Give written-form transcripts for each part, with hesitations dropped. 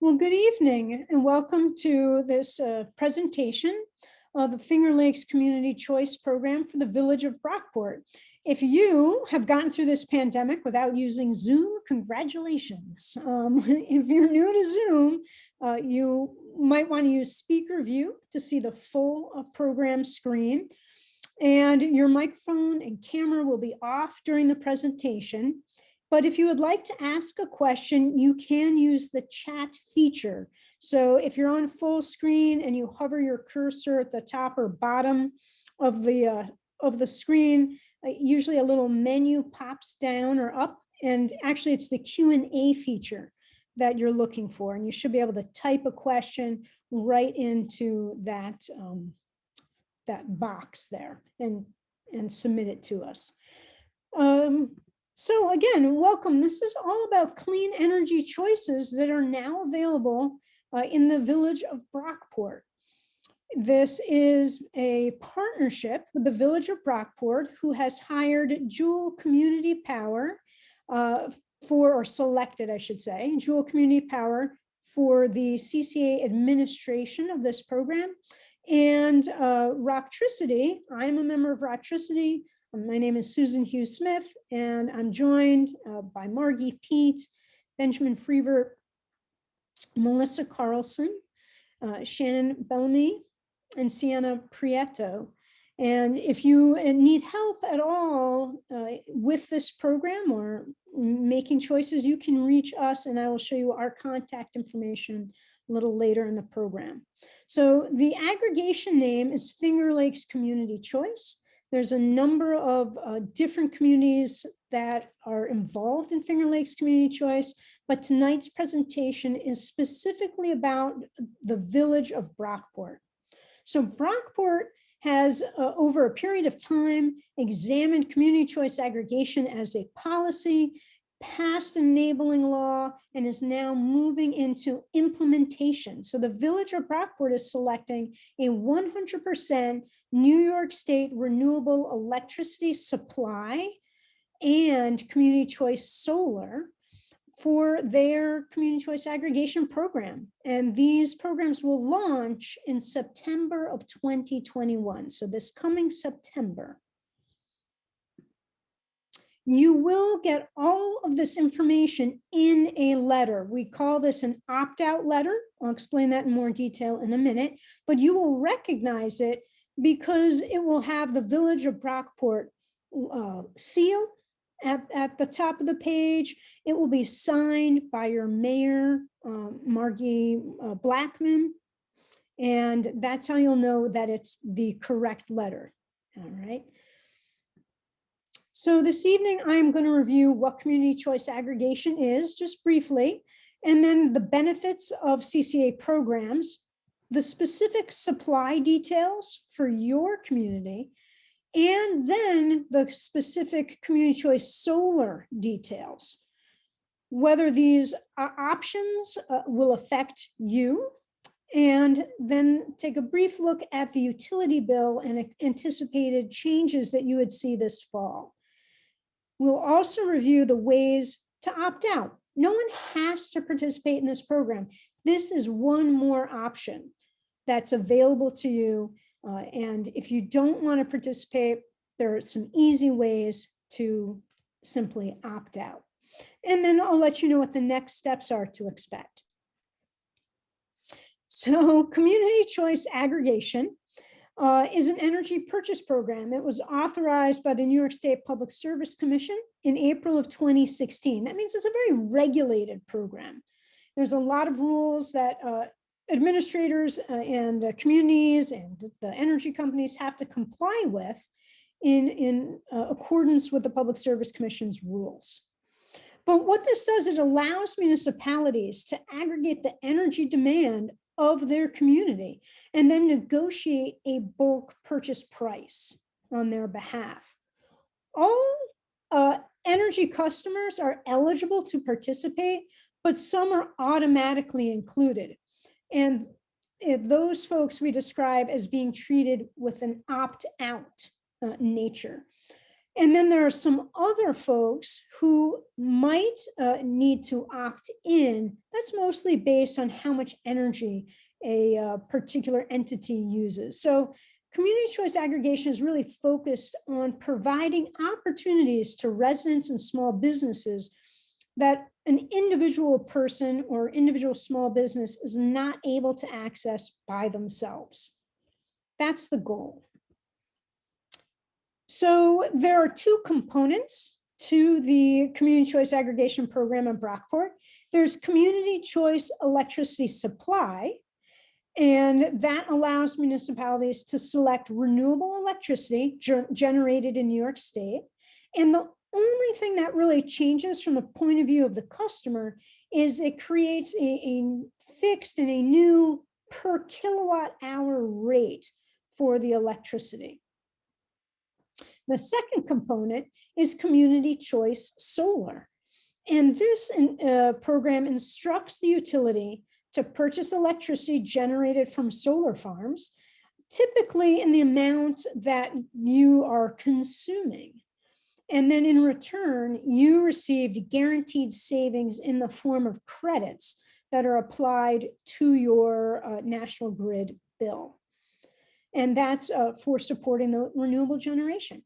Well, good evening and welcome to this presentation of the Finger Lakes Community Choice Program for the Village of Brockport. If you have gotten through this pandemic without using Zoom, congratulations. If you're new to Zoom, you might want to use speaker view to see the full program screen. And your microphone and camera will be off during the presentation. But if you would like to ask a question, you can use the chat feature. So if you're on full screen and you hover your cursor at the top or bottom of the screen, usually a little menu pops down or up, and actually it's the Q&A feature that you're looking for, and you should be able to type a question right into that that box there and submit it to us. So again, welcome. This is all about clean energy choices that are now available in the village of Brockport. This is a partnership with the village of Brockport, who has hired Jewel Community Power or selected, I should say, Jewel Community Power for the CCA administration of this program. And Rocktricity, I'm a member of Rocktricity. My name is Susan Hughes Smith, and I'm joined by Margie Pete, Benjamin Freevert, Melissa Carlson, Shannon Bellamy, and Sienna Prieto. And if you need help at all with this program or making choices, you can reach us, and I will show you our contact information a little later in the program. So the aggregation name is Finger Lakes Community Choice. There's a number of different communities that are involved in Finger Lakes Community Choice, but tonight's presentation is specifically about the village of Brockport. So Brockport has, over a period of time, examined community choice aggregation as a policy, passed enabling law, and is now moving into implementation. So the village of Brockport is selecting a 100% New York State renewable electricity supply and community choice solar for their community choice aggregation program. And these programs will launch in September of 2021. So this coming September. You will get all of this information in a letter. We call this an opt-out letter. I'll explain that in more detail in a minute, but you will recognize it because it will have the Village of Brockport seal at the top of the page. It will be signed by your mayor, Margie Blackman, and that's how you'll know that it's the correct letter. All right. So this evening, I'm going to review what community choice aggregation is, just briefly, and then the benefits of CCA programs, the specific supply details for your community, and then the specific community choice solar details, whether these options will affect you, and then take a brief look at the utility bill and anticipated changes that you would see this fall. We'll also review the ways to opt out. No one has to participate in this program. This is one more option that's available to you. And if you don't want to participate, there are some easy ways to simply opt out. And then I'll let you know what the next steps are to expect. So community choice aggregation is an energy purchase program. It was authorized by the New York State Public Service Commission in April of 2016. That means it's a very regulated program. There's a lot of rules that administrators and communities and the energy companies have to comply with in accordance with the Public Service Commission's rules. But what this does, it allows municipalities to aggregate the energy demand of their community and then negotiate a bulk purchase price on their behalf. All energy customers are eligible to participate, but some are automatically included. And those folks we describe as being treated with an opt-out nature. And then there are some other folks who might need to opt in. That's mostly based on how much energy a particular entity uses. So community choice aggregation is really focused on providing opportunities to residents and small businesses that an individual person or individual small business is not able to access by themselves. That's the goal. So there are two components to the community choice aggregation program in Brockport. There's community choice electricity supply, and that allows municipalities to select renewable electricity generated in New York State. And the only thing that really changes from the point of view of the customer is it creates a fixed and a new per kilowatt hour rate for the electricity. The second component is community choice solar. And this program instructs the utility to purchase electricity generated from solar farms, typically in the amount that you are consuming. And then in return, you received guaranteed savings in the form of credits that are applied to your national grid bill. And that's for supporting the renewable generation.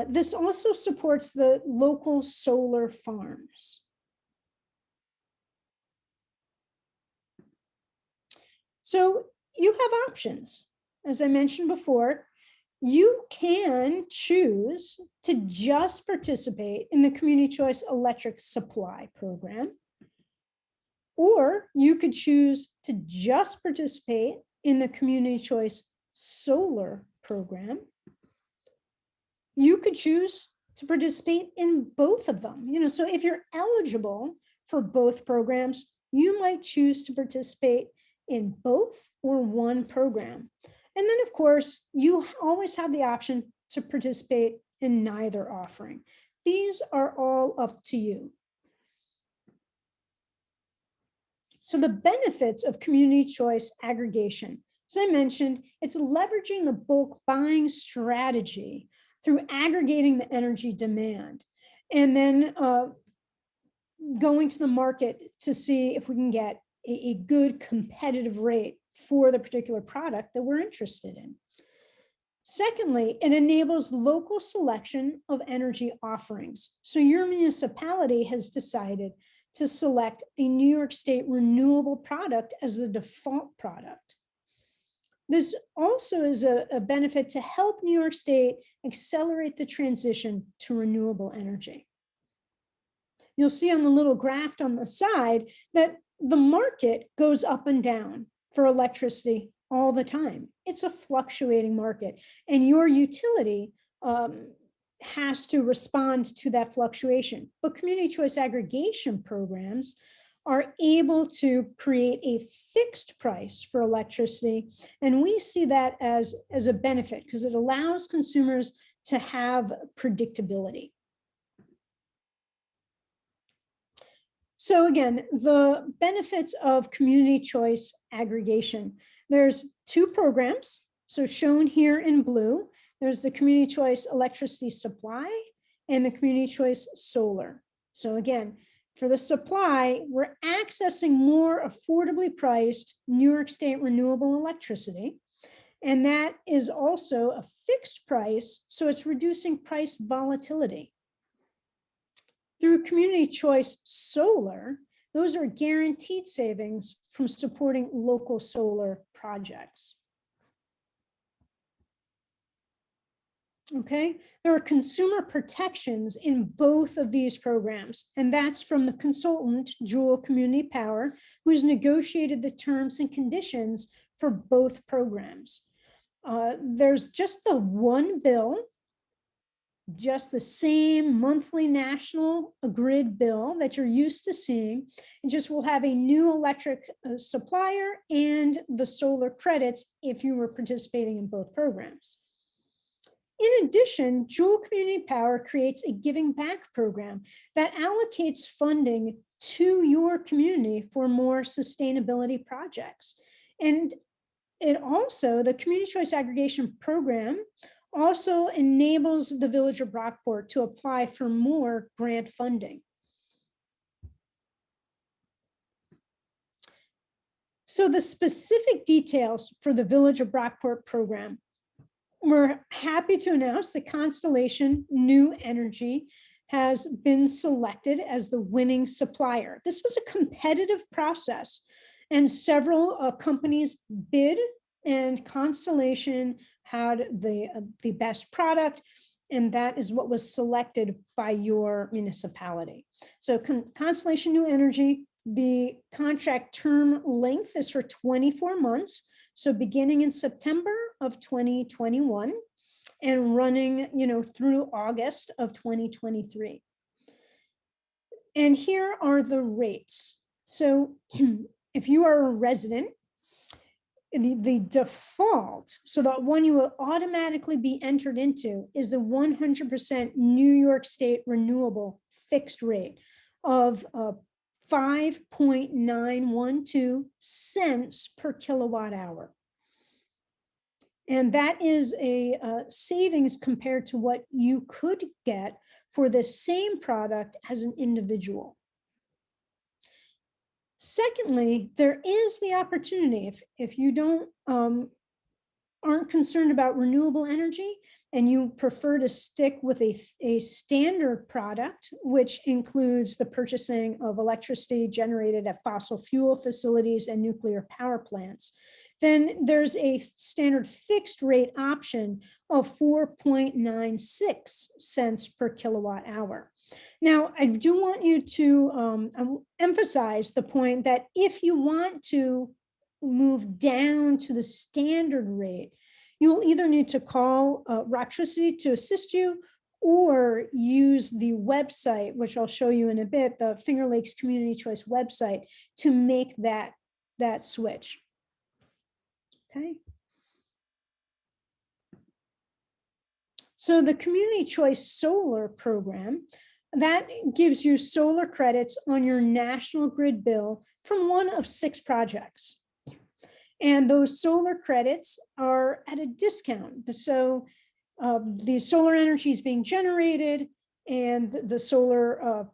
This also supports the local solar farms. So you have options. As I mentioned before, you can choose to just participate in the Community Choice Electric Supply Program, or you could choose to just participate in the Community Choice Solar Program. You could choose to participate in both of them. So if you're eligible for both programs, you might choose to participate in both or one program. And then, of course, you always have the option to participate in neither offering. These are all up to you. So the benefits of community choice aggregation, as I mentioned, it's leveraging the bulk buying strategy through aggregating the energy demand, and then going to the market to see if we can get a good competitive rate for the particular product that we're interested in. Secondly, it enables local selection of energy offerings. So your municipality has decided to select a New York State renewable product as the default product. This also is a benefit to help New York State accelerate the transition to renewable energy. You'll see on the little graph on the side that the market goes up and down for electricity all the time. It's a fluctuating market, and your utility has to respond to that fluctuation. But community choice aggregation programs are able to create a fixed price for electricity. And we see that as a benefit because it allows consumers to have predictability. So again, the benefits of community choice aggregation. There's two programs. So shown here in blue, there's the community choice electricity supply and the community choice solar. So again, for the supply, we're accessing more affordably priced New York State renewable electricity. And that is also a fixed price, so it's reducing price volatility. Through community choice solar, those are guaranteed savings from supporting local solar projects. Okay, there are consumer protections in both of these programs, and that's from the consultant, Jewel Community Power, who's negotiated the terms and conditions for both programs. There's just the one bill, just the same monthly national grid bill that you're used to seeing. It just will have a new electric supplier and the solar credits if you were participating in both programs. In addition, Jewel Community Power creates a giving back program that allocates funding to your community for more sustainability projects. And it also, the community choice aggregation program also enables the Village of Brockport to apply for more grant funding. So the specific details for the Village of Brockport program, we're happy to announce that Constellation New Energy has been selected as the winning supplier. This was a competitive process, and several companies bid, and Constellation had the best product, and that is what was selected by your municipality. So Constellation New Energy, the contract term length is for 24 months. So beginning in September of 2021 and running, through August of 2023. And here are the rates. So if you are a resident, the default, so the one you will automatically be entered into, is the 100% New York State renewable fixed rate of 5.912 cents per kilowatt hour. And that is a savings compared to what you could get for the same product as an individual. Secondly, there is the opportunity, if you don't aren't concerned about renewable energy and you prefer to stick with a standard product, which includes the purchasing of electricity generated at fossil fuel facilities and nuclear power plants, then there's a standard fixed rate option of 4.96 cents per kilowatt hour. Now, I do want you to emphasize the point that if you want to move down to the standard rate, you'll either need to call Rocktricity to assist you, or use the website, which I'll show you in a bit, the Finger Lakes Community Choice website, to make that switch. Okay. So the Community Choice Solar Program, that gives you solar credits on your national grid bill from one of 6 projects. And those solar credits are at a discount. So the solar energy is being generated, and the solar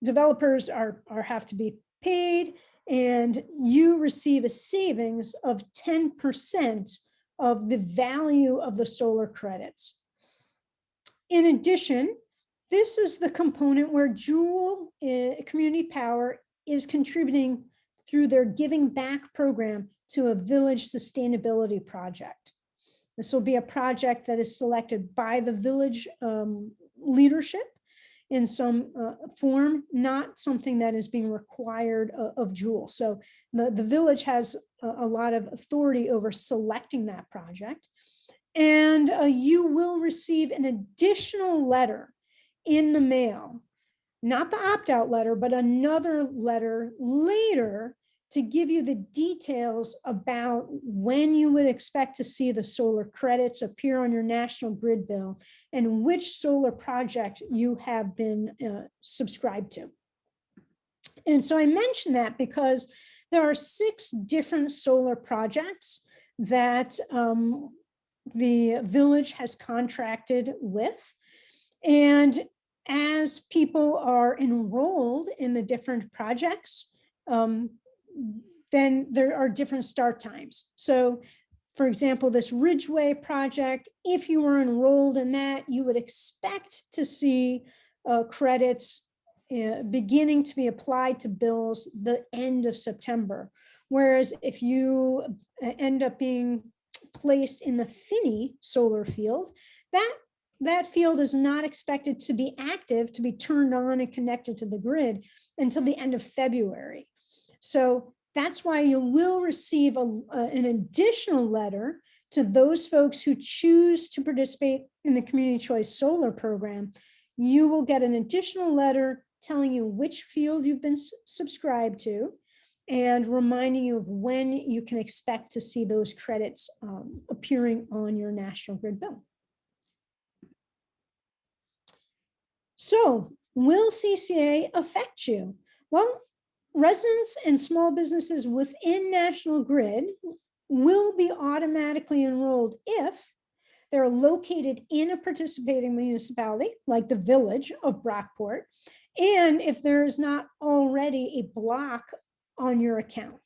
developers have to be paid, and you receive a savings of 10% of the value of the solar credits. In addition, this is the component where Joule Community Power is contributing through their Giving Back program to a village sustainability project. This will be a project that is selected by the village leadership in some form, not something that is being required of Joule. So the village has a lot of authority over selecting that project. And you will receive an additional letter in the mail, not the opt-out letter, but another letter later to give you the details about when you would expect to see the solar credits appear on your national grid bill and which solar project you have been subscribed to. And so I mention that because there are 6 different solar projects that the village has contracted with. And as people are enrolled in the different projects, then there are different start times. So for example, this Ridgeway project, if you were enrolled in that, you would expect to see credits beginning to be applied to bills the end of September. Whereas if you end up being placed in the Finney solar field, that field is not expected to be active, to be turned on and connected to the grid until the end of February. So that's why you will receive an additional letter to those folks who choose to participate in the Community Choice Solar Program. You will get an additional letter telling you which field you've been subscribed to and reminding you of when you can expect to see those credits appearing on your national grid bill. So will CCA affect you? Well, residents and small businesses within National Grid will be automatically enrolled if They're located in a participating municipality, like the village of Brockport, and if there is not already a block on your account.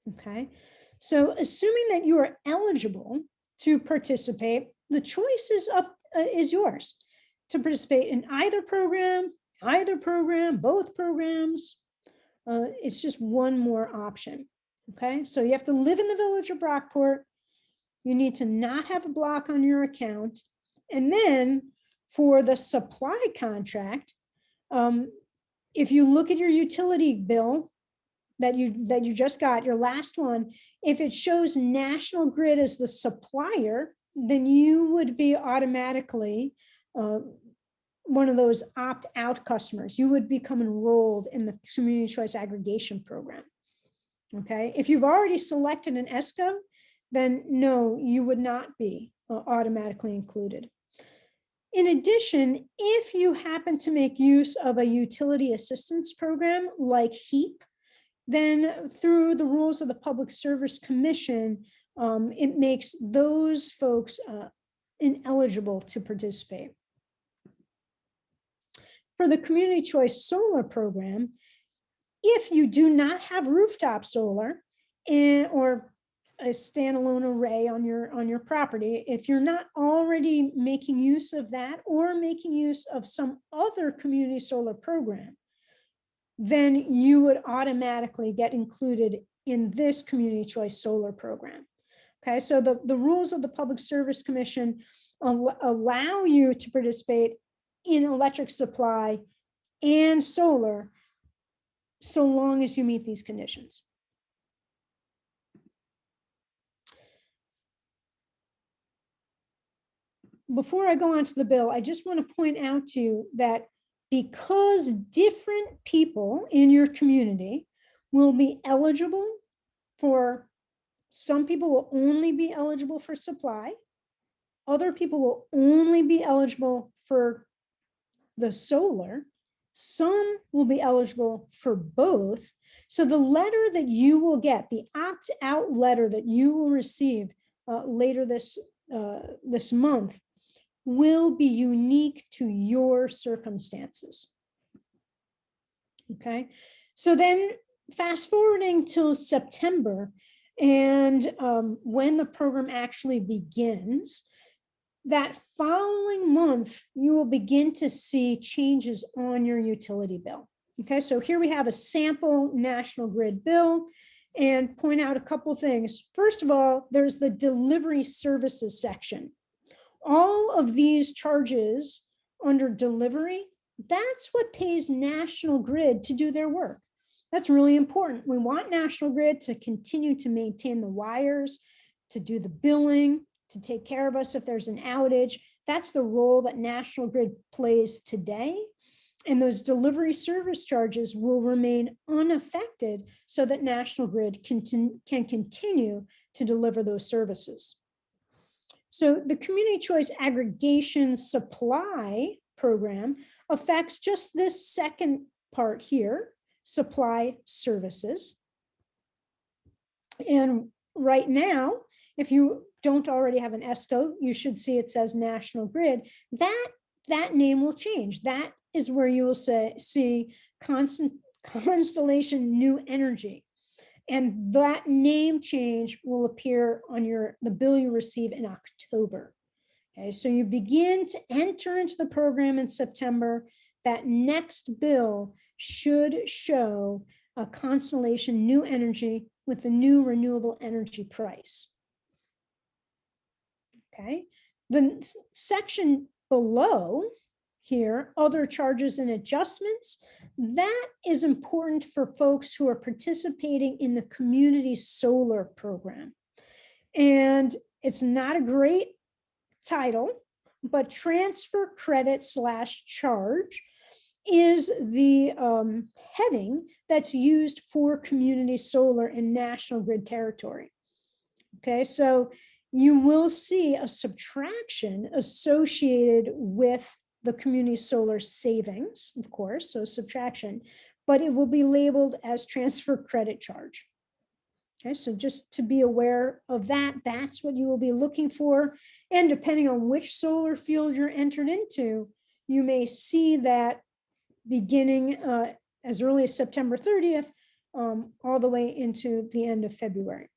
Okay, so assuming that you are eligible to participate, the choice is yours to participate in either program, both programs. It's just one more option. Okay, so you have to live in the village of Brockport. You need to not have a block on your account. And then for the supply contract, if you look at your utility bill that you just got, your last one, if it shows National Grid as the supplier, then you would be automatically one of those opt-out customers. You would become enrolled in the Community Choice Aggregation Program. Okay, if you've already selected an ESCO, then no, you would not be automatically included. In addition, if you happen to make use of a utility assistance program like HEAP, then through the rules of the Public Service Commission, it makes those folks ineligible to participate. For the Community Choice Solar Program, if you do not have rooftop solar or a standalone array on your property, if you're not already making use of that or making use of some other community solar program, then you would automatically get included in this Community Choice Solar Program. Okay, so the rules of the Public Service Commission allow you to participate in electric supply and solar so long as you meet these conditions. Before I go on to the bill, I just want to point out to you that because different people in your community will be eligible for, some people will only be eligible for supply, other people will only be eligible for the solar, some will be eligible for both. So the letter that you will get, the opt-out letter that you will receive later this month, will be unique to your circumstances. Okay, so then fast forwarding till September, and when the program actually begins, that following month, you will begin to see changes on your utility bill. Okay, so here we have a sample National Grid bill, and point out a couple things. First of all, there's the delivery services section. All of these charges under delivery, that's what pays National Grid to do their work. That's really important. We want National Grid to continue to maintain the wires, to do the billing, to take care of us if there's an outage. That's the role that National Grid plays today. And those delivery service charges will remain unaffected so that National Grid can continue to deliver those services. So the Community Choice Aggregation Supply Program affects just this second part here, supply services. And right now, if you don't already have an ESCO, you should see it says National Grid. That name will change. That is where you will see Constellation New Energy. And that name change will appear on the bill you receive in October. Okay, so you begin to enter into the program in September. That next bill should show a Constellation New Energy with the new renewable energy price. Okay, the section below here, other charges and adjustments, that is important for folks who are participating in the community solar program. And it's not a great title, but transfer credit / charge is the heading that's used for community solar in National Grid territory. Okay, so you will see a subtraction associated with the community solar savings, of course, so subtraction, but it will be labeled as transfer credit charge. Okay, so just to be aware of that, that's what you will be looking for. And depending on which solar field you're entered into, you may see that beginning as early as September 30th, all the way into the end of February.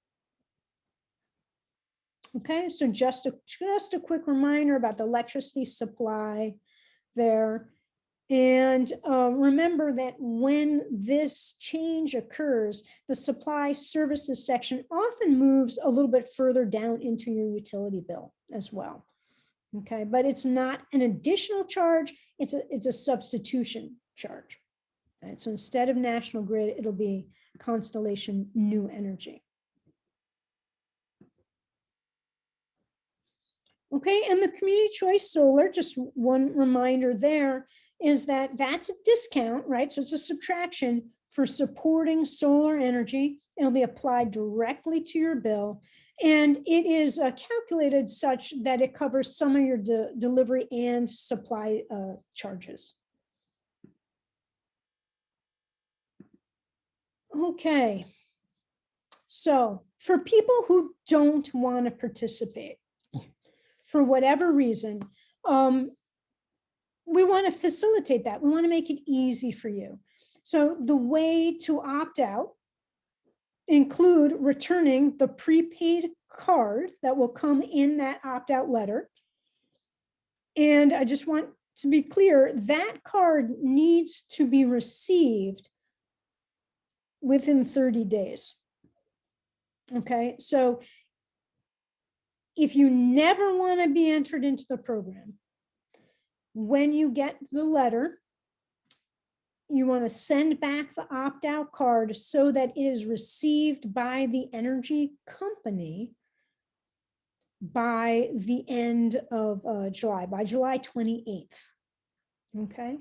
Okay, so just a quick reminder about the electricity supply there. And remember that when this change occurs, the supply services section often moves a little bit further down into your utility bill as well. Okay, but it's not an additional charge, it's a substitution charge. Right? So instead of National Grid, it'll be Constellation New Energy. Okay, and the community choice solar, just one reminder there, is that that's a discount, right? So it's a subtraction for supporting solar energy. It'll be applied directly to your bill. And it is calculated such that it covers some of your delivery and supply charges. Okay, so for people who don't want to participate, for whatever reason, we want to facilitate that. We want to make it easy for you. So the way to opt out include returning the prepaid card that will come in that opt-out letter. And I just want to be clear, that card needs to be received within 30 days. Okay, so if you never want to be entered into the program, when you get the letter, you want to send back the opt-out card so that it is received by the energy company by the end of July, by July 28th. Okay.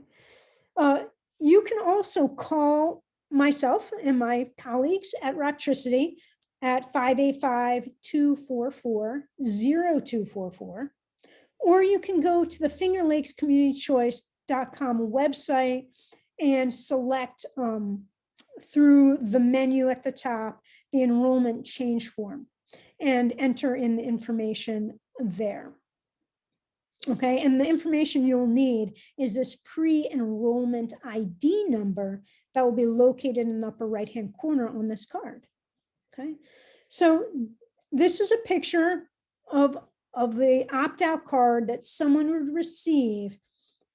You can also call myself and my colleagues at Rocktricity at 585-244-0244, or you can go to the Finger Lakes Community Choice.com website and select through the menu at the top, the enrollment change form, and enter in the information there. Okay, and the information you'll need is this pre-enrollment ID number that will be located in the upper right-hand corner on this card. Okay, so this is a picture of the opt-out card that someone would receive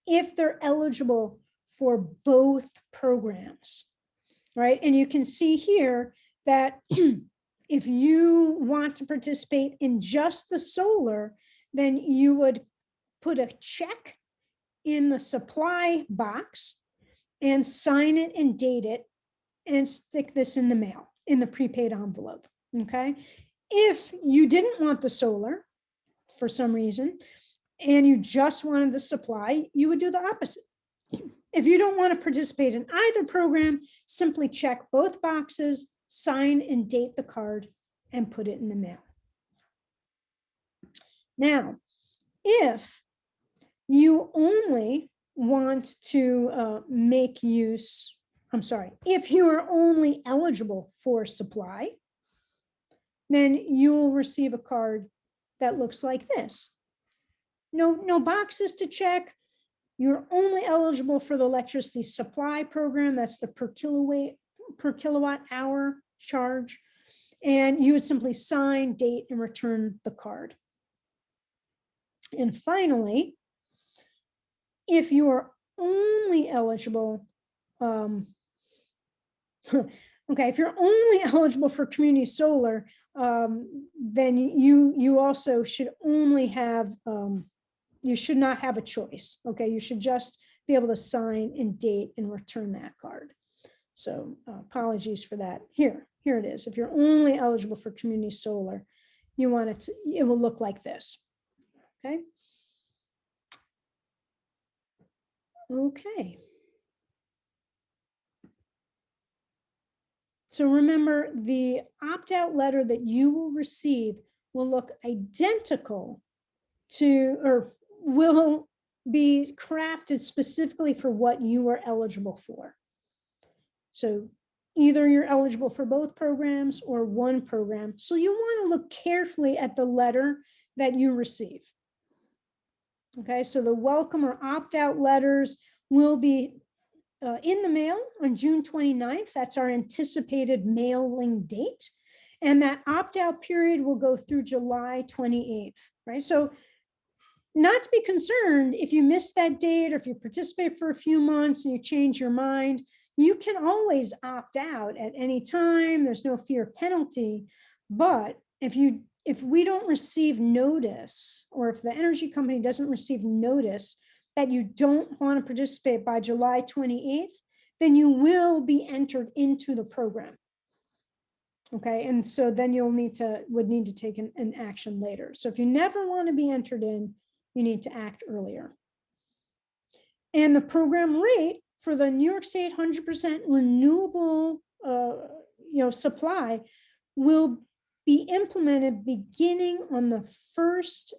if they're eligible for both programs, right? And you can see here that if you want to participate in just the solar, then you would put a check in the supply box and sign it and date it and stick this in the mail in the prepaid envelope. Okay. If you didn't want the solar for some reason and you just wanted the supply, you would do the opposite. If you don't want to participate in either program, simply check both boxes, sign and date the card, and put it in the mail. Now, if you only want to make use, if you are only eligible for supply, then you will receive a card that looks like this. No boxes to check. You're only eligible for the electricity supply program. That's the per kilowatt hour charge. And you would simply sign, date, and return the card. And finally, if you are only eligible, if you're only eligible for community solar, then you also should only have, you should not have a choice. Okay, you should just be able to sign and date and return that card. So apologies for that. Here it is. If you're only eligible for community solar, you want it to, it will look like this. Okay. Okay. So remember, the opt-out letter that you will receive will look identical to, or will be crafted specifically for what you are eligible for. So either you're eligible for both programs or one program. So you want to look carefully at the letter that you receive. Okay, so the welcome or opt-out letters will be in the mail on June 29th. That's our anticipated mailing date. And that opt-out period will go through July 28th, right? So not to be concerned if you miss that date or if you participate for a few months and you change your mind, you can always opt out at any time. There's no fear of penalty. But if we don't receive notice, or if the energy company doesn't receive notice that you don't want to participate by July 28th, then you will be entered into the program. Okay, and so then you'll would need to take an action later. So if you never want to be entered in, you need to act earlier. And the program rate for the New York State 100% renewable supply will be implemented beginning on the first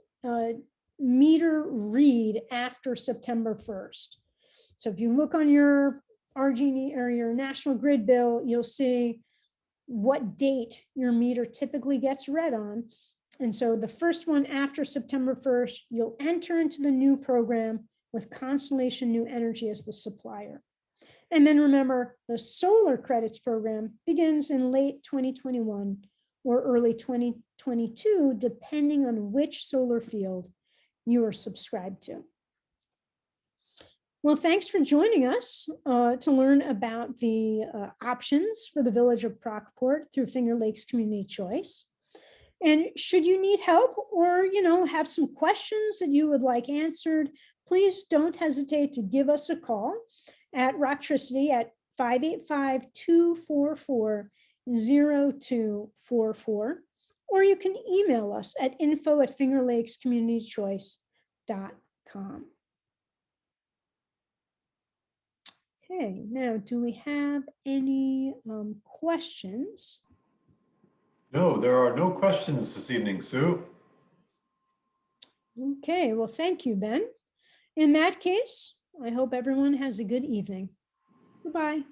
meter read after September 1st. So if you look on your RG or your national grid bill, you'll see what date your meter typically gets read on. And so the first one after September 1st, you'll enter into the new program with Constellation New Energy as the supplier. And then remember, the solar credits program begins in late 2021 or early 2022, depending on which solar field you are subscribed to. Well, thanks for joining us to learn about the options for the Village of Brockport through Finger Lakes Community Choice. And should you need help or, have some questions that you would like answered, please don't hesitate to give us a call at Rocktricity at 585-244-0244, or you can email us at info@fingerlakescommunitychoice.com. Okay, now do we have any questions? No, there are no questions this evening, Sue. Okay, well, thank you, Ben. In that case, I hope everyone has a good evening. Goodbye.